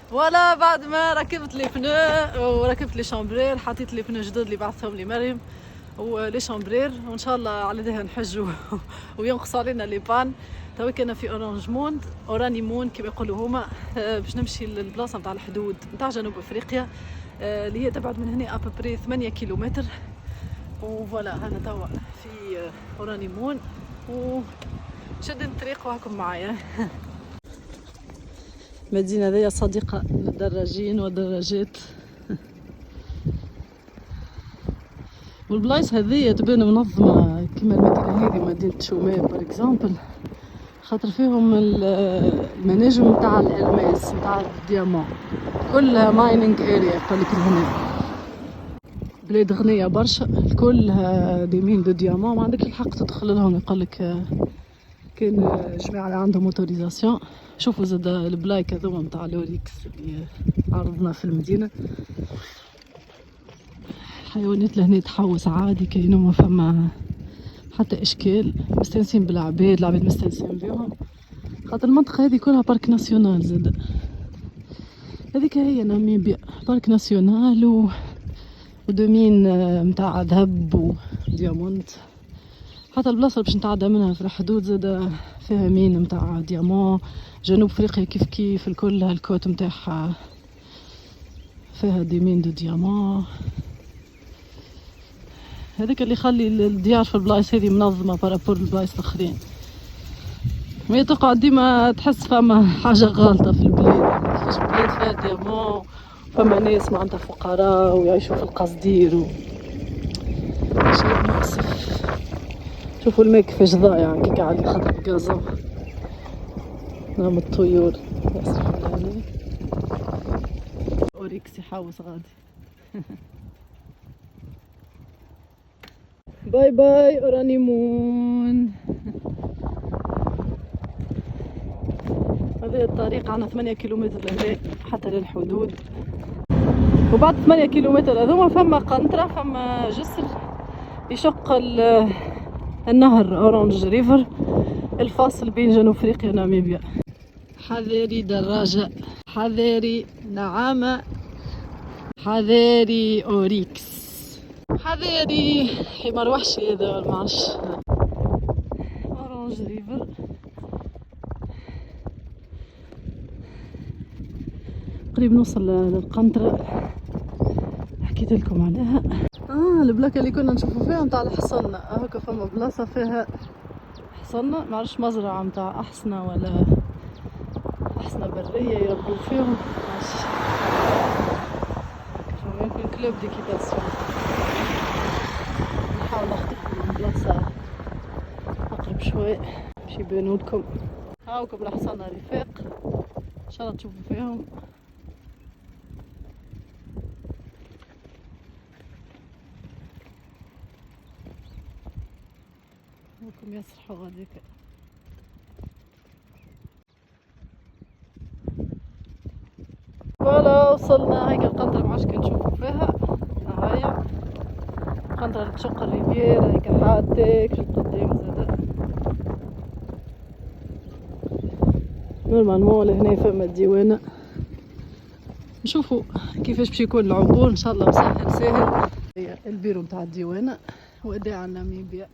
فوالا بعد ما ركبت لي بنو وركبت لي شامبرير، حطيت لي بنو جدد اللي بعثهم لي مريم ولي شامبرير، وان شاء الله على يديها نحجوا وينقص علينا لي بان. تويك انا في اوراني مون كما يقولوا هما، باش نمشي للبلاصه نتاع الحدود نتاع جنوب افريقيا، اللي هي تبعد من هنا ابري 8 كيلومتر. وفوالا انا توا في اوراني مون وشد الطريق وهاكم معايا. المدينة هذه صديقة للدراجين والدراجات. والبلايص هذه تبان منظمة كما المدينة هذه مدينة شومي بار اكزامبل، خاطر فيهم المناجم نتاع الالماس نتاع الديامون، كلها مايننج اريا يقولك هنا، بلاد غنية برشا كلها دي مين دو ديامون، ما عندك الحق تدخل لهم، يقولك كان جماعة اللي عندهم اوتوريزاسيون. شوفوا زاد البلايك هذوما نتاع لوريكس اللي عرضنا في المدينة. الحيوانات لهنا تحوس عادي، كاينو ما فما حتى اشكال، مستانسين بالعباد، العباد مستانسين بيهم، خاطر المنطقة هذه كلها بارك ناسيونال. زاد هذيك هي ناميبيا بارك ناسيونال ودومين متاع ذهب وديامونت. حتى البلاصة باش نتعدى منها في الحدود زاد فيها مين متاع ديامون. جنوب افريقيا كيف كيف الكل الكوت متاعها فيها دي مين دو ديامون. هذاك اللي يخلي الديار في البلايص هذه منظمة بارابور البلايص الاخرين. ما تقع ديما تحس فما حاجة غالطة في البلاد، فاش بلاد فيها ديامون فما ناس معناتها فقراء ويعيشوا في القصدير شيء مؤسف. شوفوا الماء كيفاش ضايع كي قاعد يخطف الغازون. نعم الطيور ياسر على اوريكس يحوس غادي. باي باي اوراني مون. هذه الطريق عنا 8 كيلومتر لهنا حتى للحدود، وبعد 8 كيلومتر هذوما فما قنطرة، فما جسر يشق النهر اورانج ريفر الفاصل بين جنوب افريقيا وناميبيا. حذاري دراجة، حذاري نعامة، حذاري اوريكس، حذاري حمار وحشي هذا معرفش. اورانج ريفر قريب نوصل للقنطرة حكيت لكم عليها. البلاكة اللي كنا نشوفوا فيها متاع الحصنة، هكا فما بلاصة فيها حصنة، معرفش مزرعة متاع أحصنة ولا أحصنة برية يربوا فيهم، معرفش. فما يمكن كلوب ديكيتاسيون. نحاول نخطف من بلاصة أقرب شوي باش يبانوا لكم. هاوكم الحصنة رفاق، إن شاء الله تشوفوا فيهم. هاوكم يسرحوا غاديك. فوالا وصلنا، هيك القنطرة معاش كنشوفوا فيها. هاهي قنطرة اللي تشق الريفيرا هيك حاتك في القدام زادا. نورمالمون لهنا فما الديوانة، نشوفوا كيفاش باش يكون العبور، ان شاء الله مسهل ساهل. هي البيرو نتاع الديوانة وداعا ناميبيا.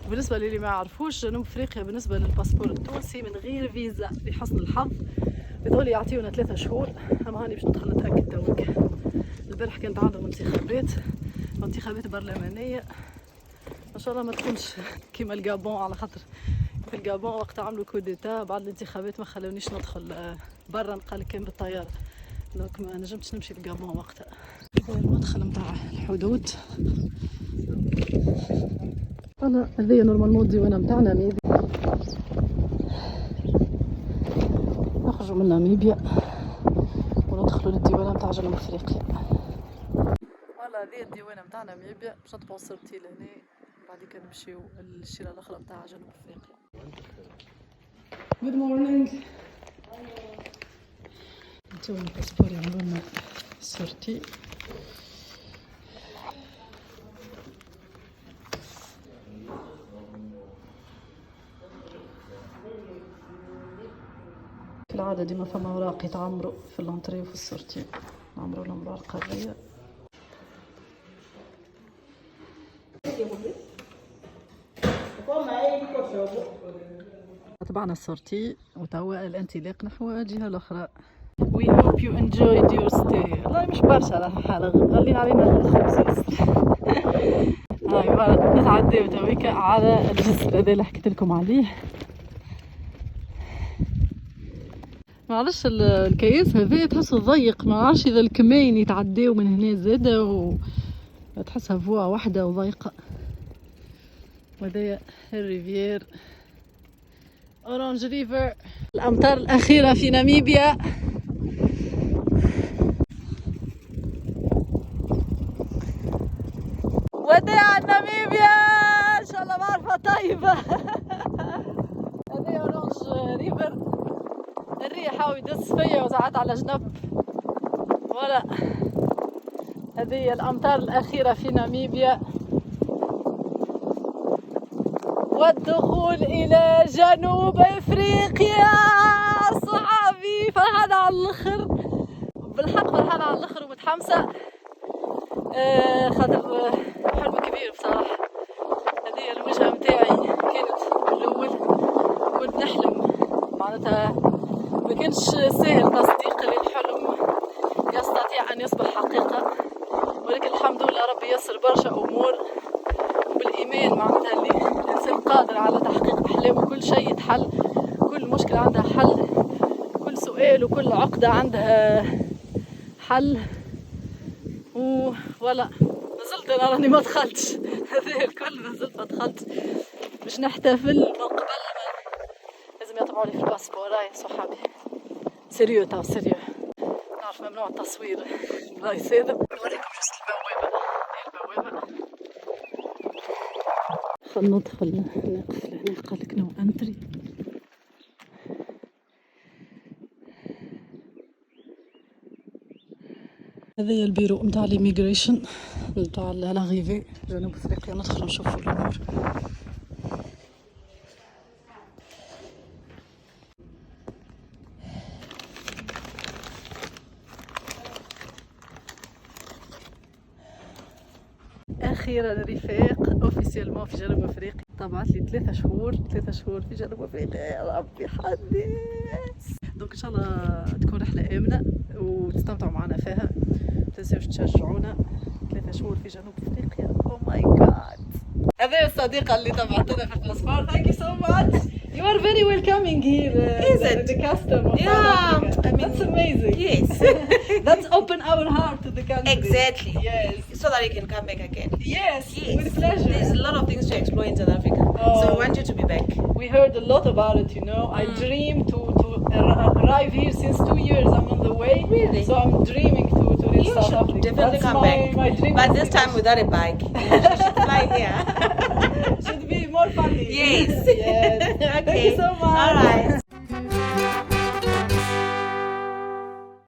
بالنسبة للي ما يعرفوش، جنوب افريقيا بالنسبة للباسبور التونسي من غير فيزا بحسن الحظ يظل يعطيونا 3 شهور. اما هاني باش ندخل نتاكد توك. البارح كانت عندهم انتخابات برلمانية، ان شاء الله ما تكونش كيما الجابون، على خاطر في الجابون وقت عملوا كوديتا بعد الانتخابات ما خلونيش ندخل برا، قال كان بالطيارة، دونك ما نجمتش نمشي للجابون وقتها. المدخل نتاع الحدود. انا هذيا نورمالمون الديوانه نتاعنا ناميبيا، نخرجوا من ناميبيا وندخلوا للديوانه نتاع جنوب افريقيا. فوالا هذه الديوانه نتاع ناميبيا، باش نطبعوا صورتي لهنا بعد كده نمشيو للشيره الاخرى نتاع جنوب افريقيا. Good morning. نتوما الباسبور يعملوا لنا صورتي. كالعادة العادة ديما فما اوراق يتعمروا في اللونتري وفي السورتي، نعمروا لهم الورقة هذيا. تبعنا السورتي وتوا الانطلاق نحو الجهة الأخرى. We hope you enjoyed your stay. والله مش برشا راح حالة غالين علينا الخمسيس. هاي نتعداو تويكا على الجسر هذا اللي حكيت لكم عليه. معلش الكياس هذا تحسه ضيق، ما نعرفش اذا الكمين يتعداو من هنا زاده وتحسها فوا واحده وضيقه. وهذايا الريفير اورانج ريفر، الامطار الاخيره في ناميبيا. وداع ناميبيا، ان شاء الله معرفه طيبه. هذايا اورانج ريفر، الريح هاو يدس فيا وساعات على جنب. ولا هذه الأمطار الأخيرة في ناميبيا، والدخول إلى جنوب أفريقيا. صحابي فرحانة على الآخر، بالحق فرحانة على الآخر ومتحمسة، خاطر حلم كبير بصراحة. هذه الوجهة متاعي كانت الأول كنت نحلم، معناتها ما كانش سهل تصديق للحلم يستطيع أن يصبح حقيقة، ولكن الحمد لله ربي يسر برشا أمور، وبالإيمان معناتها اللي الإنسان قادر على تحقيق أحلامه. كل شيء يتحل، كل مشكلة عندها حل، كل سؤال وكل عقدة عندها حل. ولا نزلت أنا راني ما دخلتش هذا الكل، نزلت ما دخلتش باش نحتفل من قبل لازم يطبعوا لي في الباسبور. هاي صحابي سيريو، تاو سيريو، نعرف ممنوع التصوير الله يسادم. نوريكم جوست البوابة، هاي البوابة. خلنا ندخل نقفل هنا، قالك نو انتري. هذايا البيرو نتاع ليميغريشن نتاع لاغيفي جنوب افريقيا. ندخل نشوفوا الامور. اخيرا رفاق اوفيسيالمون في جنوب افريقيا. طبعت لي 3 شهور في جنوب افريقيا، يا ربي حدث. دونك ان شاء الله تكون رحله امنه وتستمتعوا معنا فيها. متنساوش تشجعونا. 3 شهور في جنوب افريقيا، او ماي جاد. هذه الصديقه اللي طبعتنا في الباسبور. ثانك يو سو ماتش. You are very welcoming here. Is it? The custom of Yeah, South Africa. I mean, That's amazing. Yes. That's open our heart to the country. Exactly. Yes. So that you can come back again. Yes. Yes. With pleasure. There's a lot of things to explore in South Africa. Oh. So I want you to be back. We heard a lot about it, you know. I dream to arrive here since 2 years. I'm on the way. Really? So I'm dreaming to reach You South should Africa. definitely That's come my, back. my dream. But this time without a bike. You should fly here. should be more funny. Yes. Yes. Okay. Thank you so much. All right.